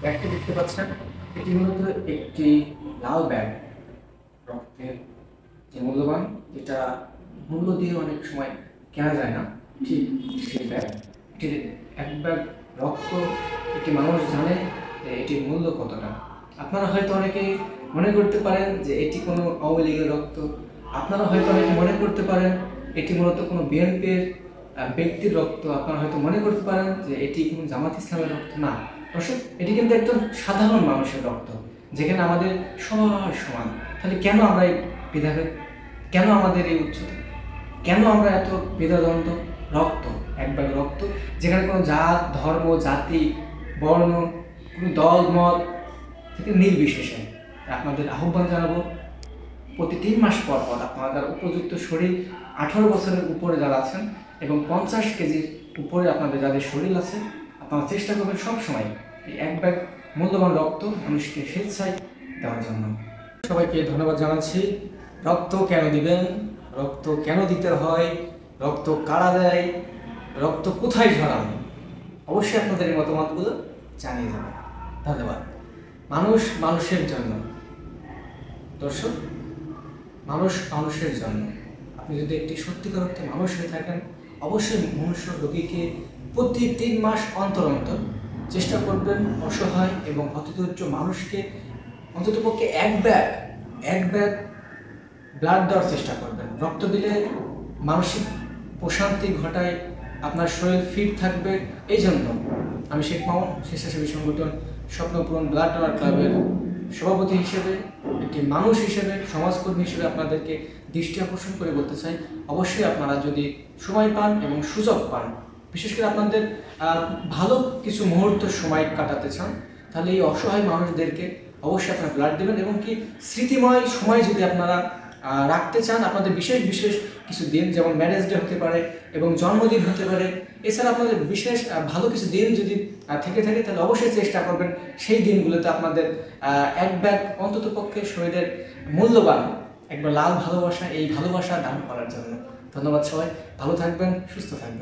ব্যাগটি দেখতে পাচ্ছেন, এটি মূলত একটি লাল ব্যাগ, রক্তের যে মূল্যবান, যেটা মূল্য দিয়ে অনেক সময় কেনা যায় না, ঠিক সেই ব্যাগ। এটির এক ব্যাগ রক্ত একটি মানুষ জানে যে এটির মূল্য কতটা। আপনারা হয়তো অনেকেই মনে করতে পারেন যে এটি কোনো আওয়ামী লীগের রক্ত, আপনারা হয়তো অনেকে মনে করতে পারেন এটি মূলত কোনো বিএনপির ব্যক্তির রক্ত, আপনারা হয়তো মনে করতে পারেন যে এটি কোনো জামাত ইসলামের রক্ত। না দর্শক, এটি কিন্তু একজন সাধারণ মানুষের রক্ত, যেখানে আমাদের সবার সমান। তাহলে কেন আমরা এই ভেদাভেদ, কেন আমাদের এই উচ্চতা, কেন আমরা এত ভেদাদ্বন্দ্ব? রক্ত, এক ব্যাগ রক্ত, যেখানে কোনো জাত, ধর্ম, জাতি, বর্ণ, কোনো দল মত থেকে নির্বিশেষে আপনাদের আহ্বান জানাবো, প্রতি 3 মাস পর পর আপনারা উপযুক্ত শরীর, 18 বছরের উপরে যারা আছেন এবং 50 কেজির উপরে আপনাদের যাদের শরীর আছে, আপনারা চেষ্টা করবেন সবসময় এই এক ব্যাগ মূল্যবান রক্ত মানুষকে স্বেচ্ছায় দেওয়ার জন্য। সবাইকে ধন্যবাদ জানাচ্ছি। রক্ত কেন দিবেন, রক্ত কেন দিতে হয়, রক্ত কারা দেয়, রক্ত কোথায় ঝরান, অবশ্যই আপনাদের এই মতামতগুলো জানিয়ে যাবেন। ধন্যবাদ। মানুষ মানুষের জন্য দর্শক, মানুষ মানুষের জন্য। আপনি যদি একটি সত্যিকার অর্থে মানুষ হয়ে থাকেন, অবশ্যই মনুষ্য রোগীকে প্রতি 3 মাস অন্তর অন্তর চেষ্টা করবেন অসহায় এবং হতদরিদ্র মানুষকে অন্ততপক্ষে এক ব্যাগ ব্লাড দেওয়ার চেষ্টা করবেন। রক্ত দিলে মানসিক প্রশান্তি ঘটায়, আপনার শরীর ফিট থাকবে। এই জন্য আমি শেখ মামুন, স্বেচ্ছাসেবী সংগঠন স্বপ্নপূরণ ব্লাড ডোনার ক্লাবের সভাপতি হিসেবে, একটি মানুষ হিসেবে, সমাজকর্মী হিসেবে আপনাদেরকে দৃষ্টি আকর্ষণ করে বলতে চাই, অবশ্যই আপনারা যদি সময় পান এবং সুযোগ পান, বিশেষ করে আপনাদের ভালো কিছু মুহূর্ত সময় কাটাতে চান, তাহলে এই অসহায় মানুষদেরকে অবশ্যই আপনারা ব্লাড দেবেন। এবং কি স্মৃতিময় সময় যদি আপনারা রাখতে চান, আপনাদের বিশেষ বিশেষ কিছু দিন, যেমন ম্যারেজ ডে হতে পারে এবং জন্মদিন হতে পারে, এছাড়া আপনাদের বিশেষ ভালো কিছু দিন যদি থেকে থাকে, তাহলে অবশ্যই চেষ্টা করবেন সেই দিনগুলোতে আপনাদের এক ব্যাগ অন্ততপক্ষে শরীরের মূল্যবান একবার লাল ভালোবাসা, এই ভালোবাসা দান করার জন্য। ধন্যবাদ সবাই, ভালো থাকবেন, সুস্থ থাকবেন।